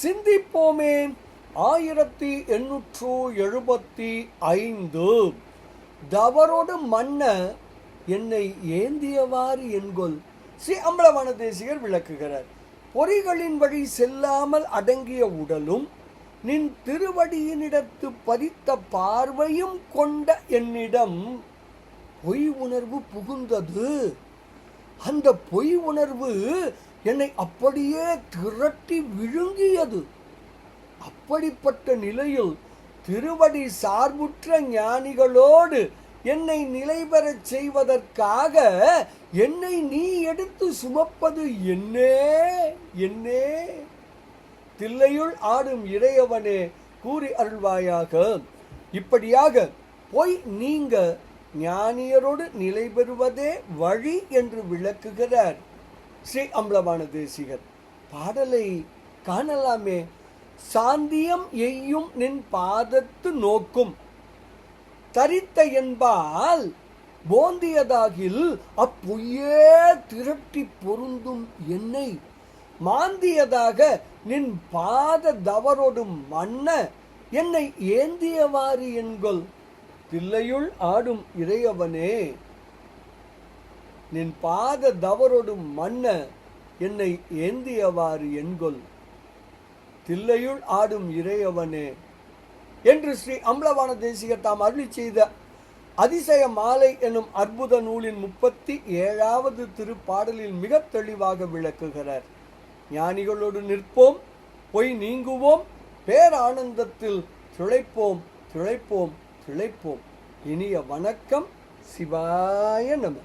சிந்திப்போமே. 1875 தவறோடு மன்ன என்னை ஏந்தியவாறு என்கொல். ஸ்ரீ அம்பலவான தேசிகர் விளக்குகிறார். பொறிகளின் வழி செல்லாமல் அடங்கிய உடலும் நின் திருவடியினிடத்து பதித்த பார்வையும் கொண்ட என்னிடம் பொய் உணர்வு புகுந்தது. அந்த பொய் உணர்வு என்னை அப்படியே திரட்டி விழுங்கியது. அப்படிப்பட்ட நிலையில் திருவடி சார்புற்ற ஞானிகளோடு என்னை நிலை பெறச் செய்வதற்காக என்னை நீ எடுத்து சுமப்பது என்னே என்னே. தில்லையுள் ஆடும் இறையவனே கூறி அருள்வாயாக. இப்படியாக பொய் நீங்க ஞானியரோடு நிலை பெறுவதே வழி என்று விளக்குகிறார் ஸ்ரீ அம்பலவான தேசிகர். பாடலை காணலாமே. சாந்தியம் எய்யும் நின் பாதத்து நோக்கும் தரித்த என்பால் போந்தியதாகில் அப்பொய்யே திரட்டி பொருந்தும் என்னை மாந்தியதாக நின் பாத தவறோடும் மன்ன என்னை ஏந்தியவாறு என்கொல். தில்லையுள் ஆடும் இறையவனே, நின் பாத தவறோடும் மன்ன என்னை ஏந்தியவாறு என்கொல். தில்லையுள் ஆடும் இறையவனே என்று ஸ்ரீ அம்பலவான தேசிகர் தாம் அருளி செய்த அதிசய மாலை எனும் அற்புத நூலின் 37வது திருப்பாடலில் மிக தெளிவாக விளக்குகிறார். ஞானிகளோடு நிற்போம், பொய் நீங்குவோம், பேரானந்தத்தில் திளைப்போம் திளைப்போம் திளைப்போம். இனிய வணக்கம். சிவாய நம.